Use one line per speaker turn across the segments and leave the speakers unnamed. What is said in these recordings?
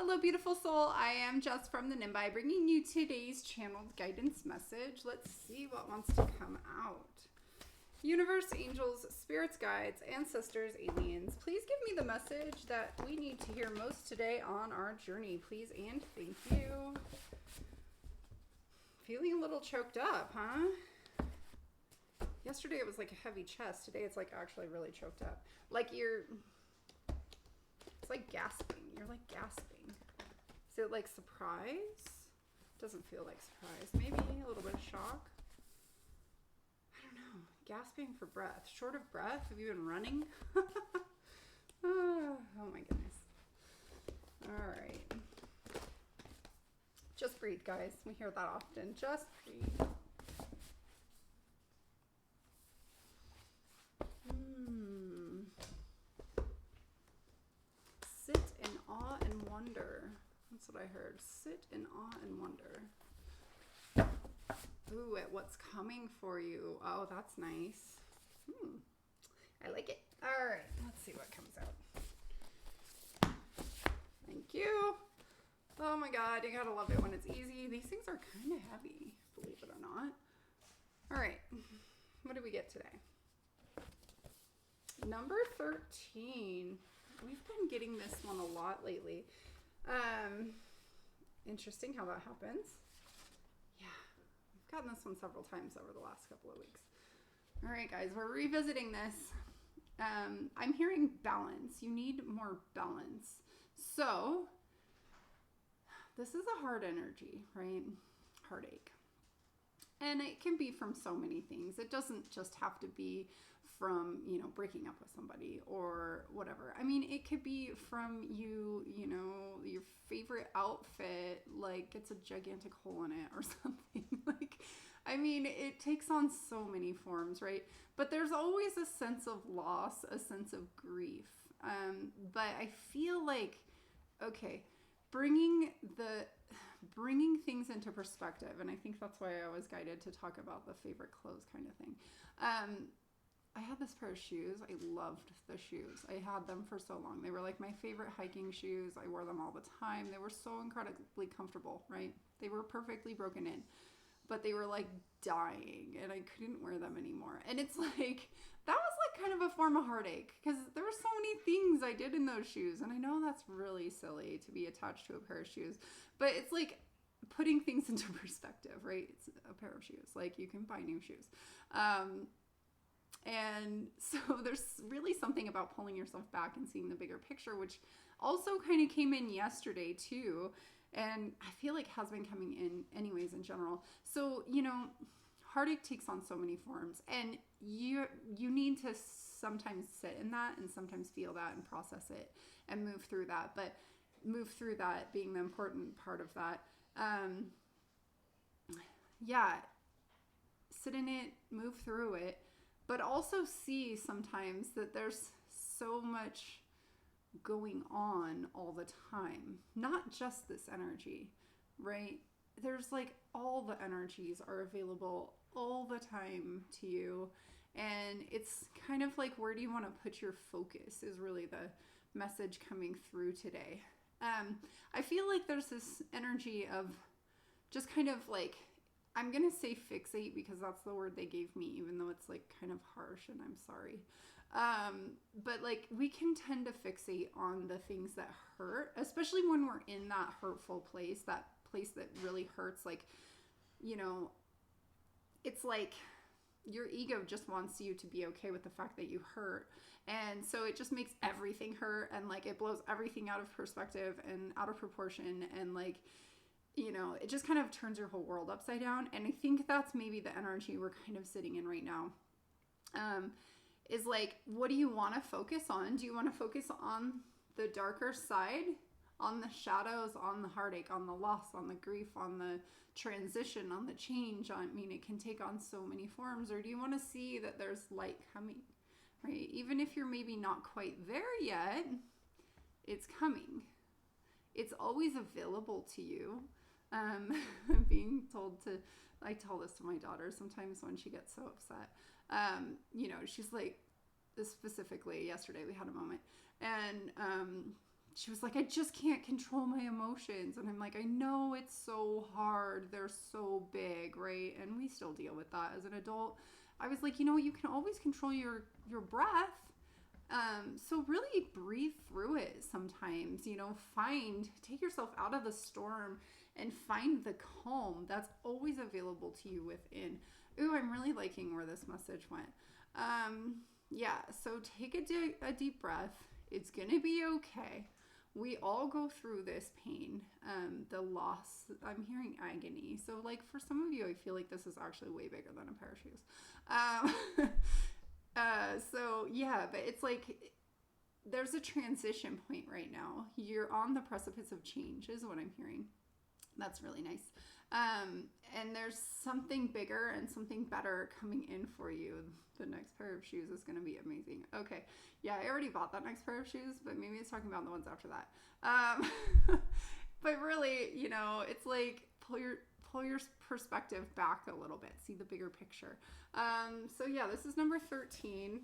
Hello, beautiful soul. I am Jess from the Nimbi, bringing you today's channeled guidance message. Let's see what wants to come out. Universe, angels, spirits, guides, ancestors, aliens, please give me the message that we need to hear most today on our journey, please and thank you. Feeling a little choked up, huh? Yesterday it was like a heavy chest. Today it's like actually really choked up. Like it's like gasping. You're like gasping. Is it like surprise? Doesn't feel like surprise. Maybe a little bit of shock. I don't know. Gasping for breath. Short of breath? Have you been running? Oh my goodness. All right. Just breathe, guys. We hear that often. Just breathe. Sit in awe and wonder. That's what I heard. Sit in awe and wonder. Ooh, at what's coming for you. Oh, that's nice. I like it. All right, let's see what comes out. Thank you. Oh my God, you gotta love it when it's easy. These things are kind of heavy, believe it or not. All right, what do we get today? Number 13. We've been getting this one a lot lately. Interesting how that happens. Yeah, I've gotten this one several times over the last couple of weeks. All right, guys, we're revisiting this. I'm hearing balance. You need more balance. So this is a hard energy, right? Heartache. And it can be from so many things. It doesn't just have to be from, breaking up with somebody or whatever. I mean, it could be from your favorite outfit, like it's a gigantic hole in it or something. It takes on so many forms, right? But there's always a sense of loss, a sense of grief. But I feel like, okay, bringing things into perspective, and I think that's why I was guided to talk about the favorite clothes kind of thing. I had this pair of shoes. I loved the shoes. I had them for so long. They were like my favorite hiking shoes. I wore them all the time. They were so incredibly comfortable, right? They were perfectly broken in, but they were like dying and I couldn't wear them anymore. And it's like, that was like kind of a form of heartache because there were so many things I did in those shoes. And I know that's really silly to be attached to a pair of shoes, but it's like putting things into perspective, right? It's a pair of shoes. Like you can buy new shoes. And so there's really something about pulling yourself back and seeing the bigger picture, which also kind of came in yesterday too. And I feel like has been coming in anyways in general. So, heartache takes on so many forms and you need to sometimes sit in that and sometimes feel that and process it and move through that. But move through that being the important part of that. Sit in it, move through it. But also see sometimes that there's so much going on all the time. Not just this energy, right? There's like all the energies are available all the time to you. And it's kind of like, where do you want to put your focus is really the message coming through today. I feel like there's this energy of just kind of like, I'm going to say fixate because that's the word they gave me, even though it's like kind of harsh and I'm sorry. But like we can tend to fixate on the things that hurt, especially when we're in that hurtful place, that place that really hurts. Like, it's like your ego just wants you to be okay with the fact that you hurt. And so it just makes everything hurt and like it blows everything out of perspective and out of proportion and like, it just kind of turns your whole world upside down. And I think that's maybe the energy we're kind of sitting in right now. Is like, what do you want to focus on? Do you want to focus on the darker side, on the shadows, on the heartache, on the loss, on the grief, on the transition, on the change? It can take on so many forms. Or do you want to see that there's light coming, right? Even if you're maybe not quite there yet, it's coming. It's always available to you. Being told to, I tell this to my daughter sometimes when she gets so upset. She's like, specifically yesterday we had a moment and she was like, I just can't control my emotions. And I'm like, I know it's so hard. They're so big, right? And we still deal with that as an adult. I was like, you know, you can always control your breath. So really breathe through it sometimes, you know, take yourself out of the storm and find the calm that's always available to you within. Ooh, I'm really liking where this message went. Yeah, so take a deep breath. It's going to be okay. We all go through this pain, the loss. I'm hearing agony. So like for some of you, I feel like this is actually way bigger than a pair of shoes. So yeah, but it's like there's a transition point right now. You're on the precipice of change is what I'm hearing. That's really nice. And there's something bigger and something better coming in for you. The next pair of shoes is going to be amazing. Okay. Yeah, I already bought that next pair of shoes, but maybe it's talking about the ones after that. But really, you know, it's like pull your perspective back a little bit. See the bigger picture. So yeah, this is number 13.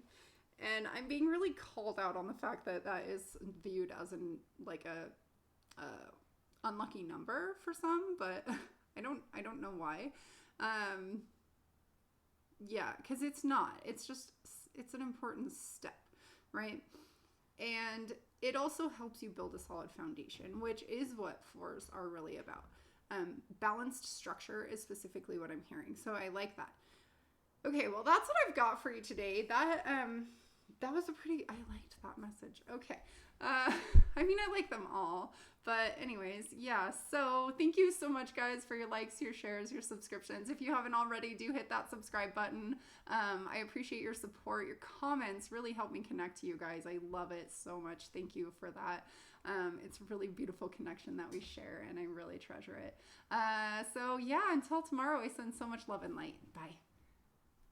And I'm being really called out on the fact that that is viewed as like a unlucky number for some, but I don't know why. Yeah, because it's not. It's an important step, right? And it also helps you build a solid foundation, which is what fours are really about. Balanced structure is specifically what I'm hearing. So I like that. Okay, well, that's what I've got for you today. That was I liked that message. Okay. I mean, I like them all, but anyways, yeah. So thank you so much, guys, for your likes, your shares, your subscriptions. If you haven't already, do hit that subscribe button. I appreciate your support. Your comments really help me connect to you guys. I love it so much. Thank you for that. It's a really beautiful connection that we share, and I really treasure it. So yeah, until tomorrow, I send so much love and light. Bye.